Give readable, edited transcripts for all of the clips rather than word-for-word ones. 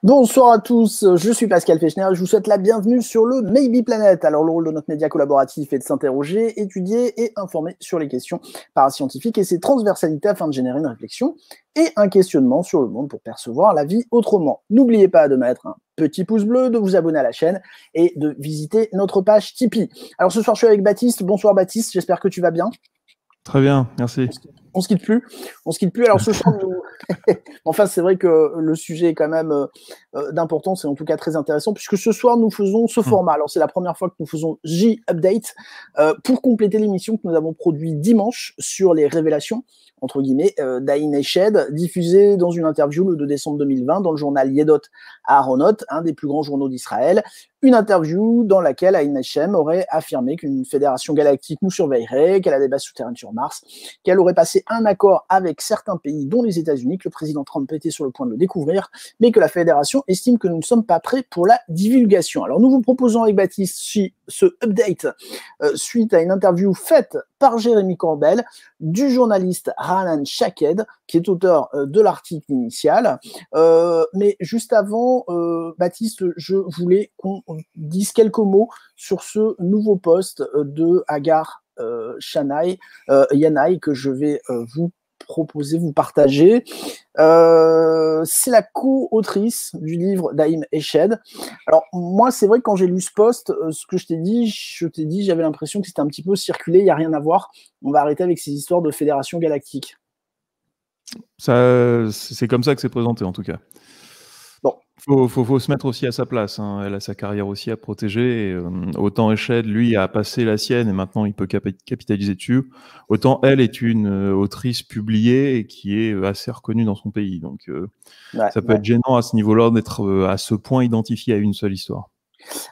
Bonsoir à tous, je suis Pascal Fechner, je vous souhaite la bienvenue sur le Maybe Planet. Alors le rôle de notre média collaboratif est de s'interroger, étudier et informer sur les questions parascientifiques et ses transversalités afin de générer une réflexion et un questionnement sur le monde pour percevoir la vie autrement. N'oubliez pas de mettre un petit pouce bleu, de vous abonner à la chaîne et de visiter notre page Tipeee. Alors ce soir je suis avec Baptiste, bonsoir Baptiste, j'espère que tu vas bien. Très bien, merci. On se quitte plus. Alors ce soir, enfin c'est vrai que le sujet est quand même d'importance et en tout cas très intéressant puisque ce soir nous faisons ce format. Alors c'est la première fois que nous faisons J-Update pour compléter l'émission que nous avons produite dimanche sur les révélations entre guillemets d'Ain Eshed, diffusée dans une interview le 2 décembre 2020 dans le journal Yedot Aharonot, un des plus grands journaux d'Israël. Une interview dans laquelle Ain Eshed aurait affirmé qu'une fédération galactique nous surveillerait, qu'elle a des bases souterraines sur Mars, qu'elle aurait passé un accord avec certains pays, dont les États-Unis, que le président Trump était sur le point de le découvrir, mais que la fédération estime que nous ne sommes pas prêts pour la divulgation. Alors nous vous proposons avec Baptiste ce update suite à une interview faite par Jérémy Corbel du journaliste Raanan Shaked, qui est auteur de l'article initial. Mais juste avant, Baptiste, je voulais qu'on dise quelques mots sur ce nouveau post de Hagar Yanai que je vais vous proposer, vous partager. C'est la co-autrice du livre d'Aim Eshed. Alors moi, c'est vrai que quand j'ai lu ce post, ce que je t'ai dit, j'avais l'impression que c'était un petit peu circulé, il n'y a rien à voir. On va arrêter avec ces histoires de fédération galactique. C'est comme ça que c'est présenté en tout cas. Bon. Faut se mettre aussi à sa place, hein. Elle a sa carrière aussi à protéger. Et, autant Eshed, lui, a passé la sienne et maintenant il peut capitaliser dessus. Autant elle est une autrice publiée et qui est assez reconnue dans son pays. Donc ça peut être gênant à ce niveau-là d'être à ce point identifié à une seule histoire.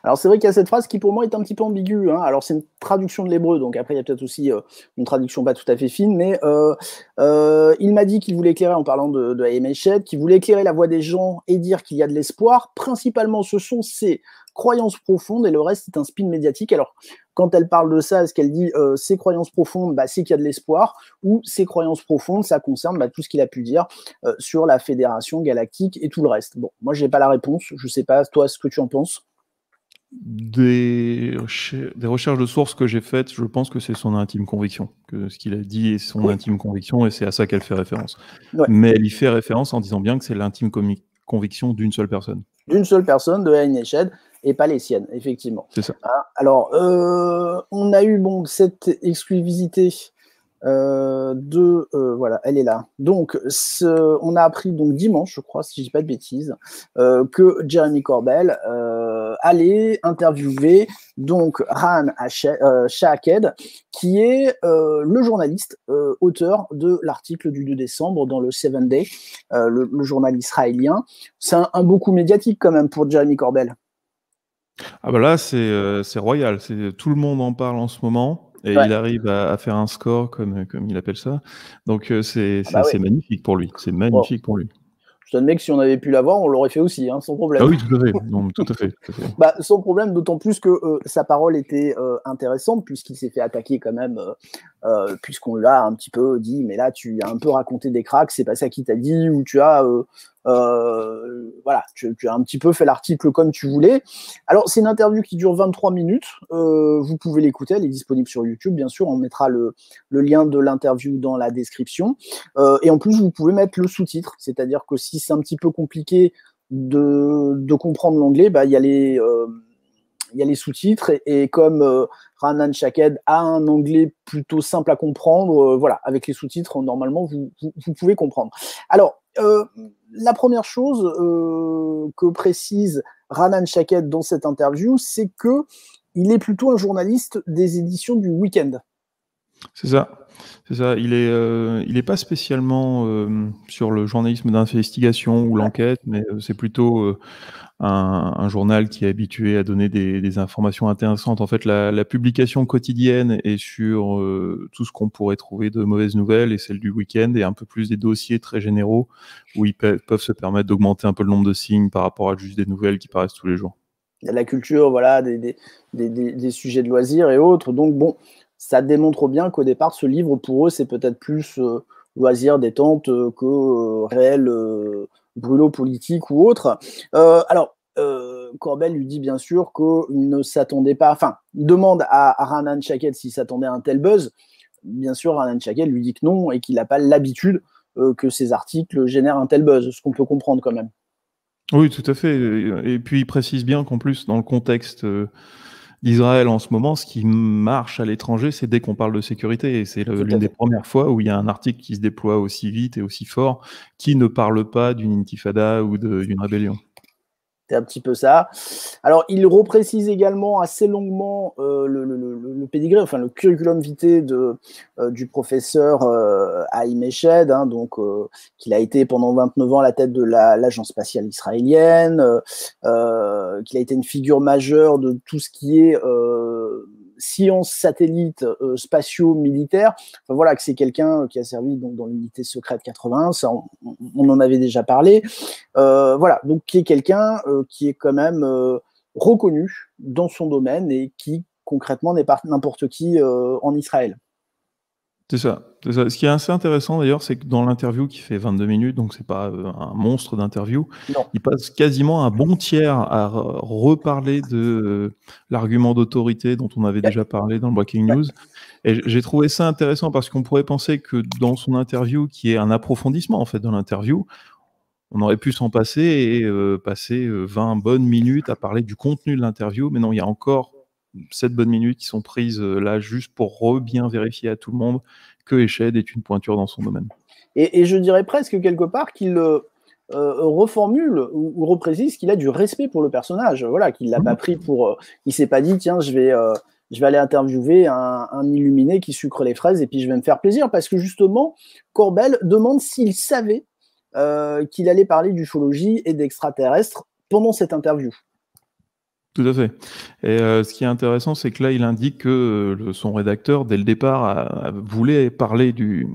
Alors c'est vrai qu'il y a cette phrase qui pour moi est un petit peu ambiguë, hein. Alors c'est une traduction de l'hébreu, donc après il y a peut-être aussi une traduction pas tout à fait fine, mais il m'a dit qu'il voulait éclairer, en parlant de Aim Eshed, qu'il voulait éclairer la voix des gens et dire qu'il y a de l'espoir. Principalement ce sont ses croyances profondes et le reste est un spin médiatique. Alors quand elle parle de ça, est-ce qu'elle dit ses croyances profondes, c'est qu'il y a de l'espoir, ou ses croyances profondes, ça concerne tout ce qu'il a pu dire sur la Fédération Galactique et tout le reste. Bon, moi j'ai pas la réponse, je sais pas toi ce que tu en penses. Des recherches de sources que j'ai faites, je pense que c'est son intime conviction, que ce qu'il a dit est son intime conviction et c'est à ça qu'elle fait référence. Ouais. Mais elle y fait référence en disant bien que c'est l'intime conviction d'une seule personne. D'une seule personne, de Ain Eshed, et pas les siennes, effectivement. C'est ça. Alors, on a eu cette exclusivité voilà, elle est là. Donc, on a appris donc dimanche, je crois, si je dis pas de bêtises, que Jérémy Corbel allait interviewer donc Raanan Shaked, qui est le journaliste auteur de l'article du 2 décembre dans le 7 Day, le journal israélien. C'est un beau coup médiatique quand même pour Jérémy Corbel. Ah bah là, c'est royal. Tout le monde en parle en ce moment. Et il arrive à faire un score, comme il appelle ça. Donc, c'est magnifique pour lui. C'est magnifique pour lui. Je te admets que si on avait pu l'avoir, on l'aurait fait aussi, hein, sans problème. Ah oui, tout à fait. Non, tout à fait. Sans problème, d'autant plus que sa parole était intéressante, puisqu'il s'est fait attaquer quand même, puisqu'on l'a un petit peu dit, mais là, tu as un peu raconté des cracks, c'est pas ça qui t'a dit, ou tu as... voilà, tu as un petit peu fait l'article comme tu voulais. Alors, c'est une interview qui dure 23 minutes. Vous pouvez l'écouter, elle est disponible sur YouTube, bien sûr. On mettra le lien de l'interview dans la description. Et en plus, vous pouvez mettre le sous-titre, c'est-à-dire que si c'est un petit peu compliqué de comprendre l'anglais, il y a les sous-titres et comme Raanan Shaked a un anglais plutôt simple à comprendre, voilà, avec les sous-titres, normalement, vous pouvez comprendre. Alors, la première chose que précise Raanan Shaked dans cette interview, c'est qu'il est plutôt un journaliste des éditions du Weekend. C'est ça. Il est pas spécialement sur le journalisme d'investigation ou l'enquête, mais c'est plutôt un journal qui est habitué à donner des informations intéressantes. En fait, la publication quotidienne est sur tout ce qu'on pourrait trouver de mauvaises nouvelles, et celle du week-end est un peu plus des dossiers très généraux où ils peuvent se permettre d'augmenter un peu le nombre de signes par rapport à juste des nouvelles qui paraissent tous les jours. Il y a de la culture, voilà, des sujets de loisirs et autres. Donc bon, ça démontre bien qu'au départ, ce livre, pour eux, c'est peut-être plus loisir, détente que réel brûlot politique ou autre. Alors, Corbel lui dit bien sûr qu'il ne s'attendait pas, enfin, il demande à Raanan Shaked s'il s'attendait à un tel buzz. Bien sûr, Raanan Shaked lui dit que non et qu'il n'a pas l'habitude que ces articles génèrent un tel buzz, ce qu'on peut comprendre quand même. Oui, tout à fait. Et puis il précise bien qu'en plus, dans le contexte d'Israël en ce moment, ce qui marche à l'étranger, c'est dès qu'on parle de sécurité. Et c'est l'une des premières fois où il y a un article qui se déploie aussi vite et aussi fort, qui ne parle pas d'une intifada ou d'une rébellion. C'est un petit peu ça. Alors, il reprécise également assez longuement le pédigré, enfin le curriculum vitae du professeur Haïm Eshed, hein, donc qu'il a été pendant 29 ans à la tête de l'agence spatiale israélienne, qu'il a été une figure majeure de tout ce qui est sciences satellites spatiaux militaires. Enfin, voilà, que c'est quelqu'un qui a servi donc, dans l'unité secrète 81, ça on en avait déjà parlé. Voilà, donc qui est quelqu'un qui est quand même reconnu dans son domaine et qui concrètement n'est pas n'importe qui en Israël. C'est ça, c'est ça. Ce qui est assez intéressant d'ailleurs, c'est que dans l'interview qui fait 22 minutes, donc c'est pas un monstre d'interview, il passe quasiment un bon tiers à reparler de l'argument d'autorité dont on avait déjà parlé dans le Breaking News. Et j'ai trouvé ça intéressant parce qu'on pourrait penser que dans son interview, qui est un approfondissement en fait dans l'interview, on aurait pu s'en passer et passer 20 bonnes minutes à parler du contenu de l'interview, mais non, il y a encore 7 bonnes minutes qui sont prises là juste pour bien vérifier à tout le monde que Eshed est une pointure dans son domaine. Et je dirais presque quelque part qu'il reformule ou reprécise qu'il a du respect pour le personnage, voilà, qu'il l'a pas pris pour, il s'est pas dit tiens je vais aller interviewer un illuminé qui sucre les fraises et puis je vais me faire plaisir, parce que justement Corbel demande s'il savait qu'il allait parler d'ufologie et d'extraterrestres pendant cette interview. Tout à fait. Et ce qui est intéressant, c'est que là, il indique que son rédacteur, dès le départ, voulait parler du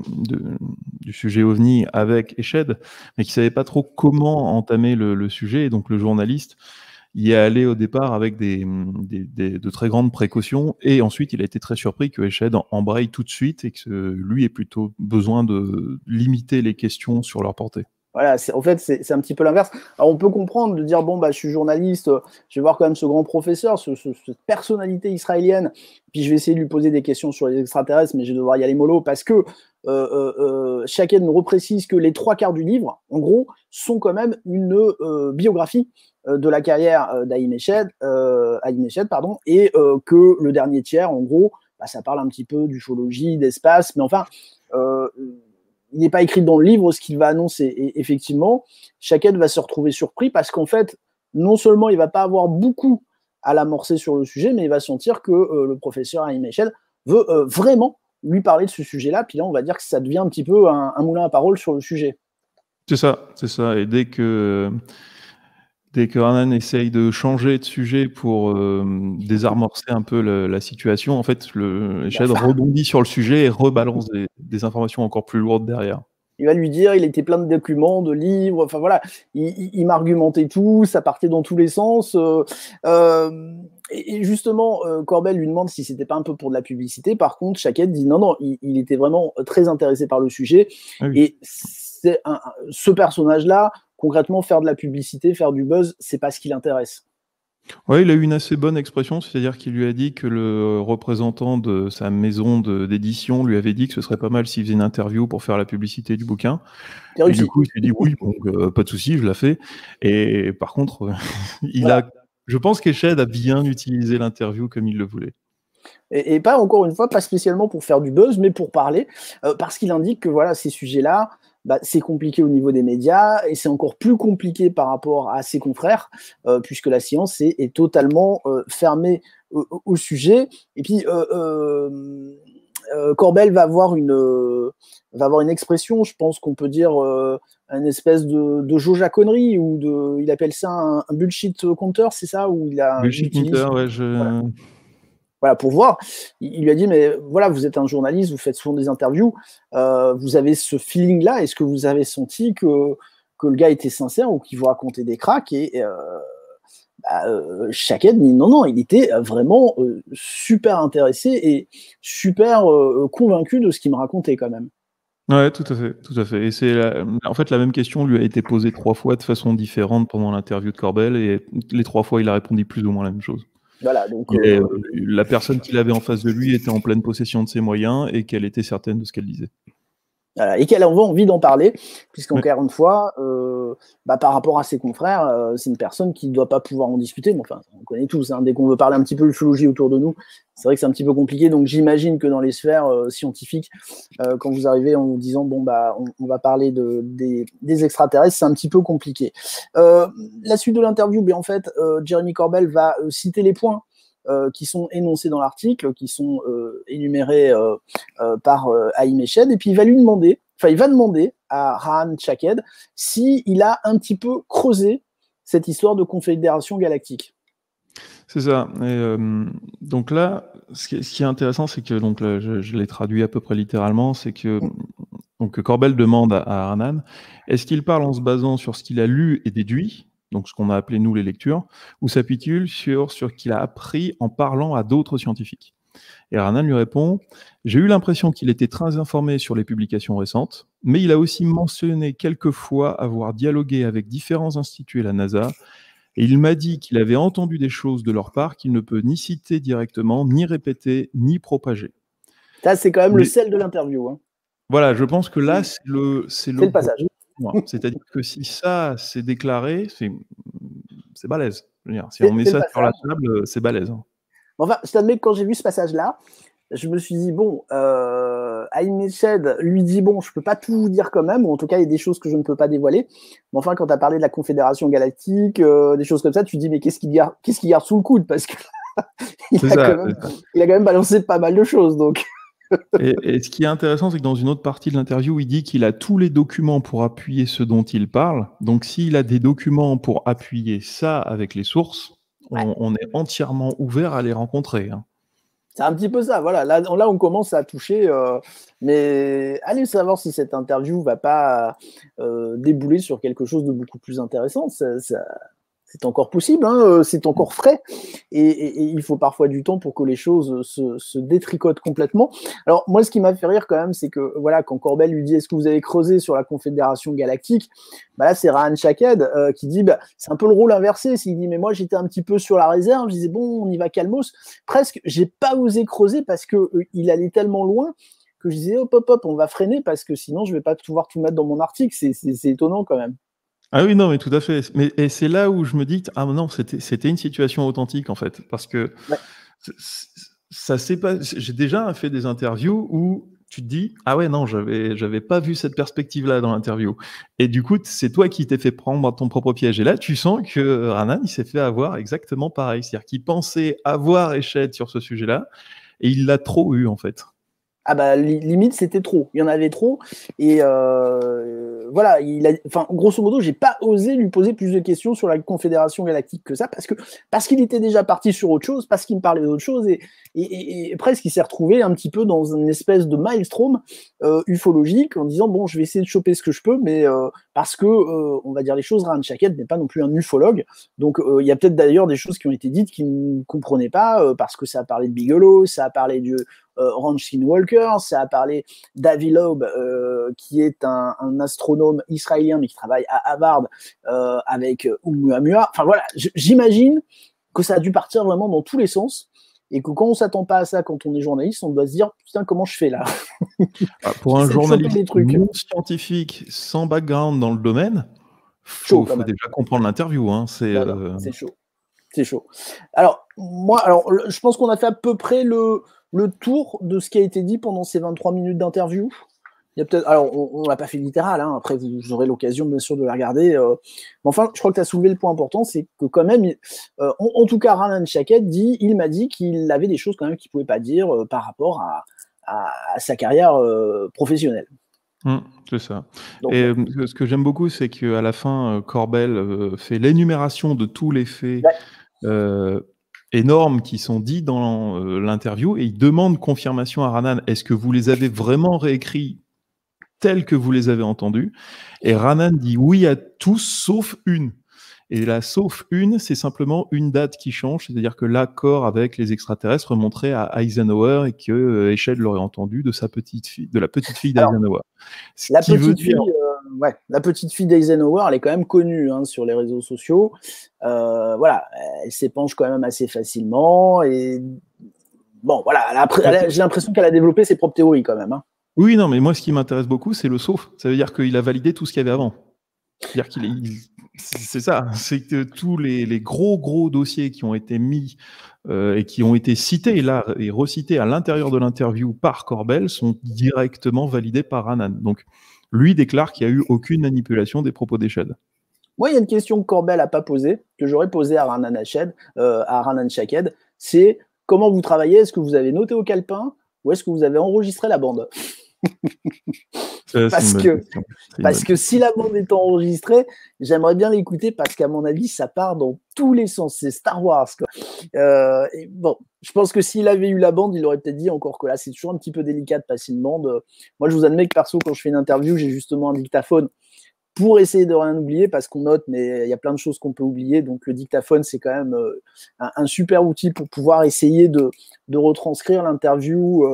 sujet OVNI avec Eshed, mais qu'il ne savait pas trop comment entamer le sujet. Et donc, le journaliste y est allé au départ avec de très grandes précautions. Et ensuite, il a été très surpris que Eshed embraye tout de suite et que lui ait plutôt besoin de limiter les questions sur leur portée. Voilà, en fait, c'est un petit peu l'inverse. Alors, on peut comprendre de dire, bon, bah, je suis journaliste, je vais voir quand même ce grand professeur, cette personnalité israélienne, puis je vais essayer de lui poser des questions sur les extraterrestres, mais je vais devoir y aller mollo, parce que Shaked nous reprécise que les 3/4 du livre, en gros, sont quand même une biographie de la carrière d'Haïm Eshed, et que le dernier tiers, en gros, bah, ça parle un petit peu d'ufologie, d'espace, mais enfin... il n'est pas écrit dans le livre ce qu'il va annoncer. Et effectivement, Shaked va se retrouver surpris parce qu'en fait, non seulement il ne va pas avoir beaucoup à l'amorcer sur le sujet, mais il va sentir que le professeur Haïm Eshed veut vraiment lui parler de ce sujet-là. Puis là, on va dire que ça devient un petit peu un moulin à parole sur le sujet. C'est ça, c'est ça. Et dès que Raanan essaye de changer de sujet pour désamorcer un peu la situation, en fait, Eshed rebondit sur le sujet et rebalance des informations encore plus lourdes derrière. Il va lui dire, il était plein de documents, de livres, enfin voilà, il m'argumentait tout, ça partait dans tous les sens. Et justement, Corbel lui demande si c'était pas un peu pour de la publicité. Par contre, Shaked dit non, il était vraiment très intéressé par le sujet. Ah oui. Et c'est ce personnage-là, concrètement, faire de la publicité, faire du buzz, c'est pas ce qui l'intéresse. Ouais, il a eu une assez bonne expression, c'est-à-dire qu'il lui a dit que le représentant de sa maison d'édition lui avait dit que ce serait pas mal s'il faisait une interview pour faire la publicité du bouquin. Et du coup, il s'est dit oui, donc pas de souci, je la fais. Et par contre, je pense qu'Eshed a bien utilisé l'interview comme il le voulait. Et pas, encore une fois, pas spécialement pour faire du buzz, mais pour parler, parce qu'il indique que voilà, ces sujets-là, bah, c'est compliqué au niveau des médias et c'est encore plus compliqué par rapport à ses confrères, puisque la science est totalement fermée au sujet. Et puis, Corbel va avoir une expression, je pense qu'on peut dire une espèce de jauge à conneries, ou il appelle ça un bullshit counter, c'est ça, où bullshit counter, ouais, Voilà, pour voir. Il lui a dit, mais voilà, vous êtes un journaliste, vous faites souvent des interviews, vous avez ce feeling-là, est-ce que vous avez senti que le gars était sincère ou qu'il vous racontait des cracks? Et Shaked dit non, il était vraiment super intéressé et super convaincu de ce qu'il me racontait quand même. Ouais, tout à fait, tout à fait. Et en fait, la même question lui a été posée 3 fois de façon différente pendant l'interview de Corbel, et les 3 fois, il a répondu plus ou moins la même chose. Voilà, donc La personne qu'il avait en face de lui était en pleine possession de ses moyens et qu'elle était certaine de ce qu'elle disait. voilà, et qu'elle a envie d'en parler, puisqu'encore Ouais. une fois, par rapport à ses confrères, c'est une personne qui ne doit pas pouvoir en discuter. Mais enfin, on connaît tous, hein, dès qu'on veut parler un petit peu ufologie autour de nous, c'est vrai que c'est un petit peu compliqué. Donc j'imagine que dans les sphères scientifiques, quand vous arrivez en vous disant bon bah on va parler des extraterrestres, c'est un petit peu compliqué. La suite de l'interview, en fait, Jeremy Corbell va citer les points qui sont énoncés dans l'article, qui sont énumérés par Haïm Eshed, et puis il va demander à Rahan Shaked s'il a un petit peu creusé cette histoire de confédération galactique. C'est ça. Et donc là, ce qui est intéressant, c'est que donc là, je l'ai traduit à peu près littéralement, c'est que donc Corbell demande à Ranan, est-ce qu'il parle en se basant sur ce qu'il a lu et déduit, donc ce qu'on a appelé nous les lectures, ou s'appuie-t-il sur ce qu'il a appris en parlant à d'autres scientifiques? Et Ranan lui répond, j'ai eu l'impression qu'il était très informé sur les publications récentes, mais il a aussi mentionné quelques fois avoir dialogué avec différents instituts et la NASA, et il m'a dit qu'il avait entendu des choses de leur part qu'il ne peut ni citer directement, ni répéter, ni propager. Ça, c'est quand même le sel de l'interview. Hein. Voilà, je pense que là, c'est le le passage. gros point. C'est-à-dire que si ça, c'est déclaré, c'est balèze. Je veux dire, si on met ça sur la table, c'est balèze. Hein. Enfin, je t'admets que quand j'ai vu ce passage-là, je me suis dit, bon, Haïm Eshed lui dit, bon, je peux pas tout vous dire quand même, ou en tout cas, il y a des choses que je ne peux pas dévoiler. Mais enfin, quand tu as parlé de la Confédération Galactique, des choses comme ça, tu te dis, mais qu'est-ce qu'il garde sous le coude? Parce que il a quand même balancé pas mal de choses, donc. Et ce qui est intéressant, c'est que dans une autre partie de l'interview, il dit qu'il a tous les documents pour appuyer ce dont il parle. Donc, s'il a des documents pour appuyer ça avec les sources, on est entièrement ouvert à les rencontrer. Hein. C'est un petit peu ça, voilà. Là, on commence à toucher, mais allez savoir si cette interview va pas débouler sur quelque chose de beaucoup plus intéressant. C'est encore possible, hein, c'est encore frais, et il faut parfois du temps pour que les choses se détricotent complètement. Alors moi, ce qui m'a fait rire quand même, c'est que voilà, quand Corbell lui dit est-ce que vous avez creusé sur la Confédération Galactique, bah là c'est Rahan Shaked qui dit c'est un peu le rôle inversé, s'il dit mais moi j'étais un petit peu sur la réserve, je disais bon on y va calmos, presque j'ai pas osé creuser parce que il allait tellement loin que je disais hop, on va freiner parce que sinon je vais pas pouvoir tout mettre dans mon article, c'est étonnant quand même. Ah oui, non, mais tout à fait. Et c'est là où je me dis, ah non, c'était une situation authentique, en fait. Parce que ça s'est pas. J'ai déjà fait des interviews où tu te dis, ah ouais, non, j'avais pas vu cette perspective-là dans l'interview. Et du coup, c'est toi qui t'es fait prendre ton propre piège. Et là, tu sens que Ranan, il s'est fait avoir exactement pareil. C'est-à-dire qu'il pensait avoir Eshed sur ce sujet-là, et il l'a trop eu, en fait. Ah bah limite c'était trop, il y en avait trop et voilà, grosso modo j'ai pas osé lui poser plus de questions sur la Confédération Galactique que ça parce qu'il était déjà parti sur autre chose, parce qu'il me parlait d'autre chose et presque il s'est retrouvé un petit peu dans une espèce de maelstrom ufologique en disant bon je vais essayer de choper ce que je peux mais parce que on va dire les choses, Rahan Shaked n'est pas non plus un ufologue, donc il y a peut-être d'ailleurs des choses qui ont été dites qu'il ne comprenait pas parce que ça a parlé de Bigelow, ça a parlé du Rankin Walker, ça a parlé d'Avi Loeb, qui est un astronome israélien mais qui travaille à Harvard avec Oumuamua. Enfin voilà, j'imagine que ça a dû partir vraiment dans tous les sens et que quand on s'attend pas à ça quand on est journaliste, on doit se dire putain comment je fais là. Pour un journaliste non scientifique sans background dans le domaine, faut déjà comprendre l'interview. Hein. C'est chaud. C'est chaud. Alors, je pense qu'on a fait à peu près le tour de ce qui a été dit pendant ces 23 minutes d'interview. Il y a peut-être, alors, on l'a pas fait littéral, hein, après vous aurez l'occasion bien sûr de la regarder. Mais enfin, je crois que tu as soulevé le point important, c'est que quand même, en tout cas, Rahan Shaked il m'a dit qu'il avait des choses quand même qu'il pouvait pas dire par rapport à sa carrière professionnelle. C'est ça. Donc, et ce que j'aime beaucoup, c'est qu'à la fin, Corbell fait l'énumération de tous les faits énormes qui sont dits dans l'interview et il demande confirmation à Ranan. Est-ce que vous les avez vraiment réécrits tels que vous les avez entendus? Et Ranan dit oui à tous sauf une. Et là, sauf une, c'est simplement une date qui change, c'est-à-dire que l'accord avec les extraterrestres remonterait à Eisenhower et que Esched l'aurait entendu de la petite fille Alors, d'Eisenhower. Ce la qui veut petite dire... fille, la petite fille d'Eisenhower, elle est quand même connue sur les réseaux sociaux. Voilà, elle s'épanche quand même assez facilement. Et bon, voilà, j'ai l'impression qu'elle a développé ses propres théories quand même. Oui, non, mais moi, ce qui m'intéresse beaucoup, c'est le sauf. Ça veut dire qu'il a validé tout ce qu'il y avait avant. C'est-à-dire c'est ça, c'est que tous les gros dossiers qui ont été mis et qui ont été cités là et recités à l'intérieur de l'interview par Corbell sont directement validés par Ranan. Donc, lui déclare qu'il n'y a eu aucune manipulation des propos d'Esched. Moi, il y a une question que Corbell n'a pas posée, que j'aurais posée à Ranan Shaked, c'est comment vous travaillez? Est-ce que vous avez noté au calepin ou est-ce que vous avez enregistré la bande? Parce que si la bande est enregistrée, j'aimerais bien l'écouter parce qu'à mon avis, ça part dans tous les sens. C'est Star Wars, quoi. Et bon, je pense que s'il avait eu la bande, il aurait peut-être dit encore que là, c'est toujours un petit peu délicat de passer une bande. Moi, je vous admets que perso, quand je fais une interview, j'ai justement un dictaphone pour essayer de rien oublier, parce qu'on note, mais il y a plein de choses qu'on peut oublier. Donc, le dictaphone, c'est quand même un super outil pour pouvoir essayer de retranscrire l'interview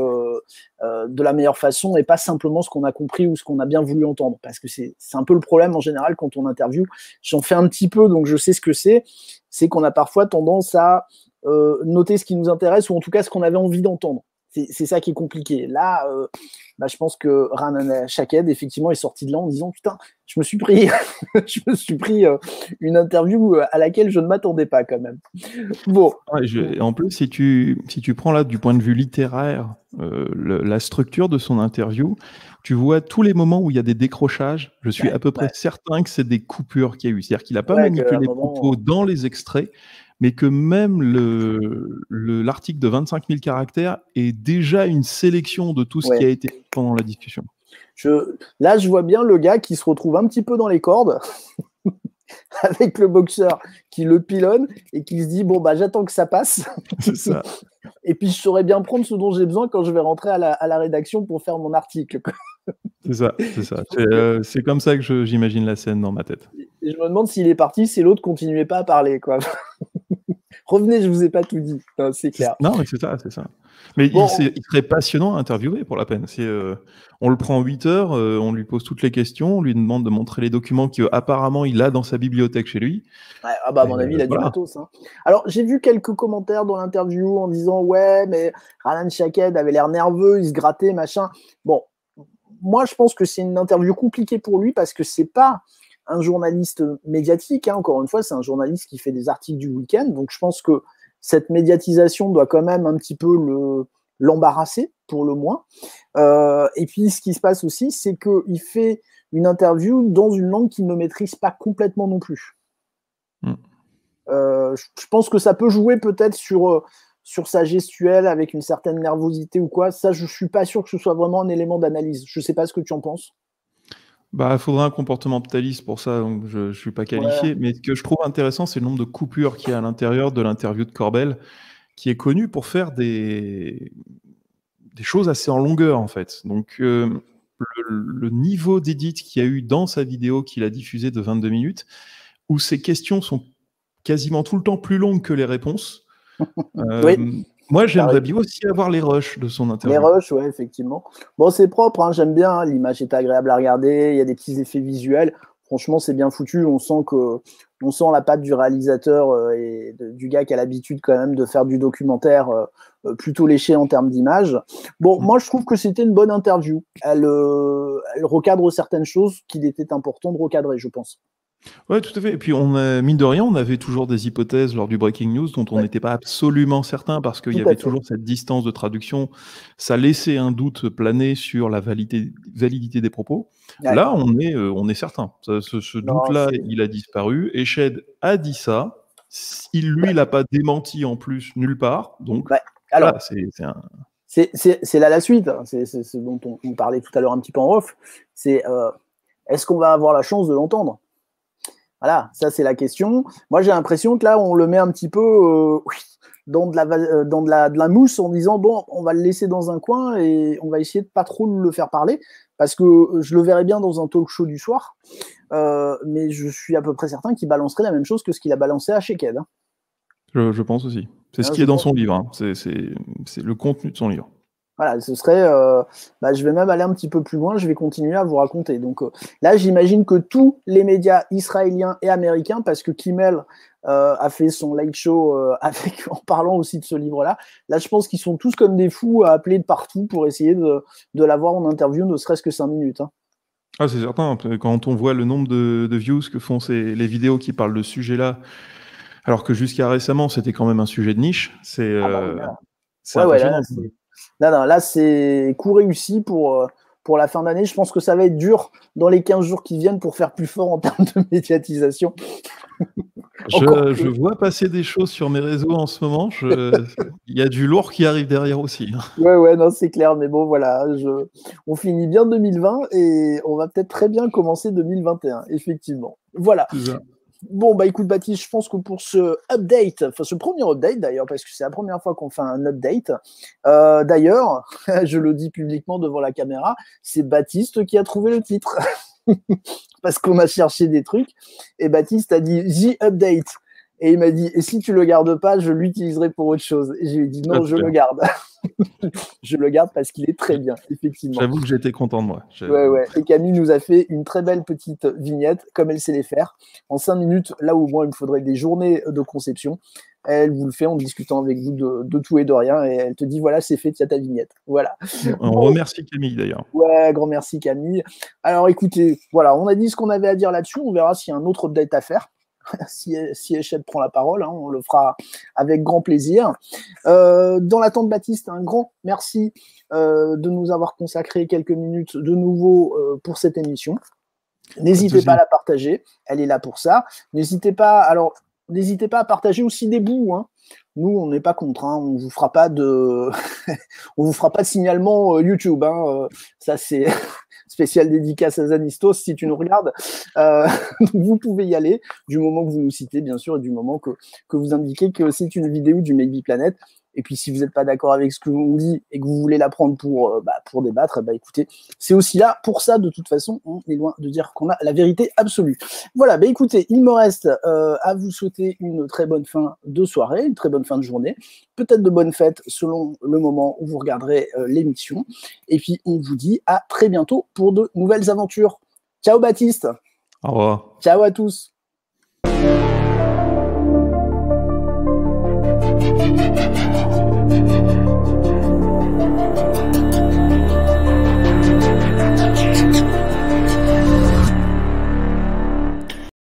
de la meilleure façon et pas simplement ce qu'on a compris ou ce qu'on a bien voulu entendre. Parce que c'est un peu le problème en général quand on interview. J'en fais un petit peu, donc je sais ce que c'est qu'on a parfois tendance à noter ce qui nous intéresse ou en tout cas ce qu'on avait envie d'entendre. C'est ça qui est compliqué. Là, je pense que Ranan Shaked, effectivement, est sorti de là en disant « Putain, je me suis pris une interview à laquelle je ne m'attendais pas quand même. » Bon. En plus, si tu prends là du point de vue littéraire la structure de son interview, tu vois tous les moments où il y a des décrochages. Je suis à peu près certain que c'est des coupures qu'il y a eu. C'est-à-dire qu'il n'a pas manipulé les propos dans les extraits, mais que même l'article de 25 000 caractères est déjà une sélection de tout ce qui a été dit pendant la discussion. Là, je vois bien le gars qui se retrouve un petit peu dans les cordes avec le boxeur qui le pilonne et qui se dit « Bon, j'attends que ça passe. » C'est ça. Et puis, je saurais bien prendre ce dont j'ai besoin quand je vais rentrer à la rédaction pour faire mon article. C'est ça. C'est comme ça que j'imagine la scène dans ma tête. Et je me demande s'il est parti, si l'autre continuait pas à parler, quoi. Revenez, je vous ai pas tout dit. C'est clair. Non, mais c'est ça. Mais bon, il serait passionnant à interviewer pour la peine. On le prend 8 heures, on lui pose toutes les questions, on lui demande de montrer les documents qu'apparemment il a dans sa bibliothèque chez lui. Ouais, à mon avis, il a du matos. Alors, j'ai vu quelques commentaires dans l'interview en disant « Ouais, mais Ranan Shaked avait l'air nerveux, il se grattait, machin. » Bon, moi, je pense que c'est une interview compliquée pour lui parce que c'est pas un journaliste médiatique, encore une fois, c'est un journaliste qui fait des articles du week-end, donc je pense que cette médiatisation doit quand même un petit peu l'embarrasser, pour le moins. Et puis, ce qui se passe aussi, c'est qu'il fait une interview dans une langue qu'il ne maîtrise pas complètement non plus. Je pense que ça peut jouer peut-être sur sa gestuelle avec une certaine nervosité ou quoi. Ça, je ne suis pas sûr que ce soit vraiment un élément d'analyse. Je ne sais pas ce que tu en penses. Il faudrait un comportementaliste pour ça, donc je ne suis pas qualifié. Mais ce que je trouve intéressant, c'est le nombre de coupures qu'il y a à l'intérieur de l'interview de Corbell, qui est connu pour faire des choses assez en longueur, en fait. Donc, le niveau d'édit qu'il y a eu dans sa vidéo qu'il a diffusée de 22 minutes, où ses questions sont quasiment tout le temps plus longues que les réponses. Oui. Moi, j'aimerais bien aussi avoir les rushs de son interview. Les rushs, ouais, effectivement. Bon, c'est propre, j'aime bien, l'image est agréable à regarder, il y a des petits effets visuels. Franchement, c'est bien foutu. On sent la patte du réalisateur et du gars qui a l'habitude quand même de faire du documentaire plutôt léché en termes d'image. Bon, moi, je trouve que c'était une bonne interview. Elle recadre certaines choses qu'il était important de recadrer, je pense. Ouais, tout à fait. Et puis, mine de rien, on avait toujours des hypothèses lors du Breaking News dont on n'était pas absolument certain parce qu'il y avait toujours cette distance de traduction. Ça laissait un doute planer sur la validité des propos. Ouais. Là, on est certain. Ce doute-là, il a disparu. Esched a dit ça. Lui, il l'a pas démenti en plus nulle part. Donc, alors, là, c'est là la suite. C'est ce dont on parlait tout à l'heure un petit peu en off. C'est est-ce qu'on va avoir la chance de l'entendre ? Voilà, ça c'est la question. Moi j'ai l'impression que là on le met un petit peu dans de la mousse en disant bon, on va le laisser dans un coin et on va essayer de pas trop le faire parler parce que je le verrais bien dans un talk show du soir, mais je suis à peu près certain qu'il balancerait la même chose que ce qu'il a balancé à Sheked. Hein. Je pense aussi. C'est ce qui est dans son livre. Hein. C'est le contenu de son livre. Voilà, ce serait. Je vais même aller un petit peu plus loin. Je vais continuer à vous raconter. Donc là, j'imagine que tous les médias israéliens et américains, parce que Kimmel a fait son live show en parlant aussi de ce livre-là. Là, je pense qu'ils sont tous comme des fous à appeler de partout pour essayer de l'avoir en interview, ne serait-ce que 5 minutes. Hein. Ah, c'est certain. Quand on voit le nombre de views que font les vidéos qui parlent de ce sujet-là, alors que jusqu'à récemment, c'était quand même un sujet de niche, c'est impressionnant. Là, c'est coup réussi pour la fin d'année. Je pense que ça va être dur dans les 15 jours qui viennent pour faire plus fort en termes de médiatisation. Je vois passer des choses sur mes réseaux en ce moment. Il y a du lourd qui arrive derrière aussi. Ouais, non, c'est clair. Mais bon, voilà, on finit bien 2020 et on va peut-être très bien commencer 2021, effectivement. Voilà. Bon, bah écoute, Baptiste, je pense que pour ce update, enfin ce premier update d'ailleurs, parce que c'est la première fois qu'on fait un update, d'ailleurs, je le dis publiquement devant la caméra, c'est Baptiste qui a trouvé le titre. Parce qu'on a cherché des trucs, et Baptiste a dit « The Update ». Et il m'a dit « Et si tu le gardes pas, je l'utiliserai pour autre chose ». Et je lui ai dit « Non, je le garde ». Je le garde parce qu'il est très bien, effectivement. J'avoue que j'étais content de moi. Ouais. Et Camille nous a fait une très belle petite vignette, comme elle sait les faire, en 5 minutes, là où moi, il me faudrait des journées de conception. Elle vous le fait en discutant avec vous de tout et de rien, et elle te dit, voilà, c'est fait, tu as ta vignette. Voilà. On remercie Camille, d'ailleurs. Ouais, grand merci Camille. Alors écoutez, voilà, on a dit ce qu'on avait à dire là-dessus, on verra s'il y a un autre update à faire. Si Echette prend la parole, hein, on le fera avec grand plaisir. Dans l'attente, Baptiste, un grand merci de nous avoir consacré quelques minutes de nouveau pour cette émission. N'hésitez pas à la partager, elle est là pour ça. N'hésitez pas à partager aussi des bouts. Hein. Nous, on n'est pas contre. Hein. On vous fera pas de, on vous fera pas de signalement YouTube. Hein. Ça, c'est spécial dédicace à Zanistos si tu nous regardes. Vous pouvez y aller du moment que vous nous citez, bien sûr, et du moment que vous indiquez que c'est une vidéo du Maybe Planet. Et puis, si vous n'êtes pas d'accord avec ce que l'on dit et que vous voulez la prendre pour débattre, écoutez, c'est aussi là pour ça. De toute façon, on est loin de dire qu'on a la vérité absolue. Voilà, écoutez, il me reste à vous souhaiter une très bonne fin de soirée, une très bonne fin de journée, peut-être de bonnes fêtes selon le moment où vous regarderez l'émission. Et puis, on vous dit à très bientôt pour de nouvelles aventures. Ciao Baptiste. Au revoir. Ciao à tous.